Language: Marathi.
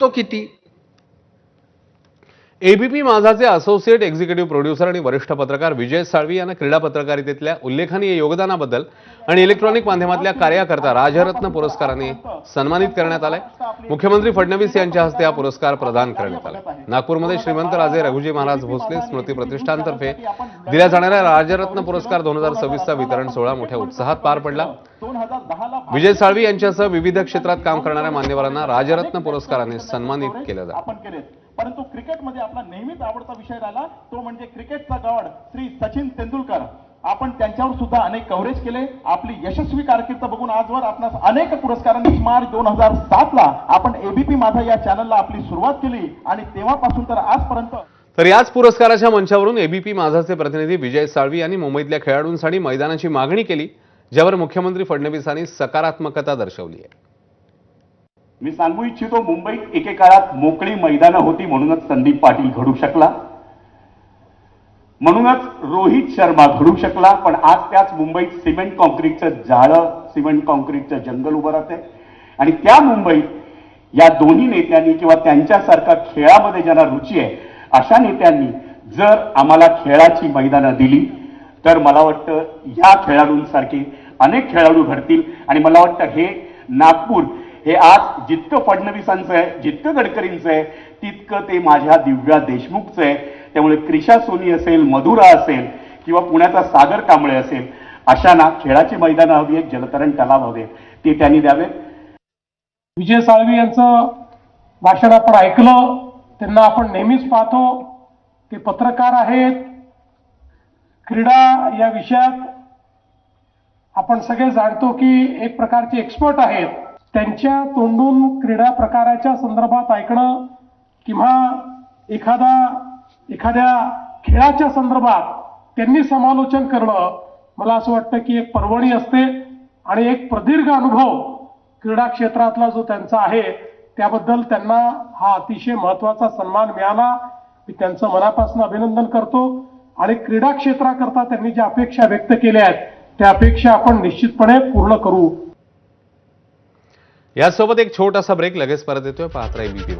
तो किती? एबीपी माझाचे असोसिएट एक्झिक्युटिव्ह प्रोड्युसर आणि वरिष्ठ पत्रकार विजय साळवी यांना क्रीडा पत्रकारितेतल्या उल्लेखनीय योगदानाबद्दल आणि इलेक्ट्रॉनिक माध्यमातल्या कार्याकरता राजरत्न पुरस्काराने सन्मानित करण्यात आले। मुख्यमंत्री फडणवीस यांच्या हस्ते हा पुरस्कार प्रदान करण्यात आला। नागपूरमध्ये श्रीमंत राजे रघुजी महाराज भोसले स्मृती प्रतिष्ठानतर्फे दिल्या जाणाऱ्या राजरत्न पुरस्कार 2026 चा वितरण सोहळा मोठ्या उत्साहात पार पडला। विजय साळवी यांच्यासह विविध क्षेत्रात काम करणाऱ्या मान्यवरांना राजरत्न पुरस्काराने सन्मानित केलं जातं। परंतु क्रिकेटमध्ये आपला नेहमीच आवडता विषय राहिला तो म्हणजे क्रिकेटचा गॉड श्री सचिन तेंडुलकर। आपण त्यांच्यावर सुद्धा अनेक कव्हरेज केले। आपली यशस्वी कारकीर्द बघून आजवर आपणास अनेक पुरस्कारांनी मार्च 2007 ला आपण एबीपी माझा या चॅनलला आपली सुरुवात केली आणि तेव्हापासून तर आजपर्यंत। तर याच पुरस्काराच्या मंचावरून एबीपी माझाचे प्रतिनिधी विजय साळवी यांनी मुंबईतल्या खेळाडूंसाठी मैदानाची मागणी केली, ज्यावर मुख्यमंत्री फडणवीसांनी सकारात्मकता दर्शवली आहे। मी सांगू इच्छितो, मुंबईत एकेकाळात मोकळी मैदानं होती म्हणूनच संदीप पाटील घडू शकला, म्हणूनच रोहित शर्मा घडू शकला। पण आज त्याच मुंबईत सिमेंट कॉन्क्रीटचं जाळं, सिमेंट कॉन्क्रीटचं जंगल उभं राहते आणि त्या मुंबईत या दोन्ही नेत्यांनी किंवा त्यांच्यासारखा खेळामध्ये ज्यांना रुची आहे अशा नेत्यांनी जर आम्हाला खेळाची मैदानं दिली तर मला वाटतं या खेळाडूंसारखे अनेक खेळाडू घडतील। आणि मला वाटतं हे नागपूर हे आज जितकं फडणवीसांचं आहे, जितकं गडकरींचं आहे, तितकं ते माझ्या दिव्या देशमुखचं आहे। त्यामुळे क्रिशा सोनी असेल, मधुरा असेल किंवा पुण्याचा सागर कांबळे असेल, अशांना खेळाची मैदानं हवी आहेत, जलतरण तलाव हवे, ते त्यांनी द्यावेत। विजय साळवी यांचं भाषण आपण ऐकलं, त्यांना आपण नेहमीच पाहतो, ते पत्रकार आहेत, क्रीडा या विषयात आपण सगळे जाणतो की एक प्रकारचे एक्सपर्ट आहेत। त्यांच्या तोंडून क्रीडा प्रकाराच्या संदर्भात ऐकणं किंवा एखाद्या खेळाच्या संदर्भात त्यांनी समालोचन करणं, मला असं वाटतं की एक पर्वणी असते आणि एक प्रदीर्घ अनुभव क्रीडा क्षेत्रातला जो त्यांचा आहे त्याबद्दल त्यांना हा अतिशय महत्त्वाचा सन्मान मिळाला। मी त्यांचं मनापासून अभिनंदन करतो आणि क्रीडा क्षेत्राकरता त्यांनी ज्या अपेक्षा व्यक्त केल्या आहेत त्या अपेक्षा आपण निश्चितपणे पूर्ण करू। यासोबत एक छोटासा ब्रेक, लगेच परत येतोय, पाहत राहा एबीपी।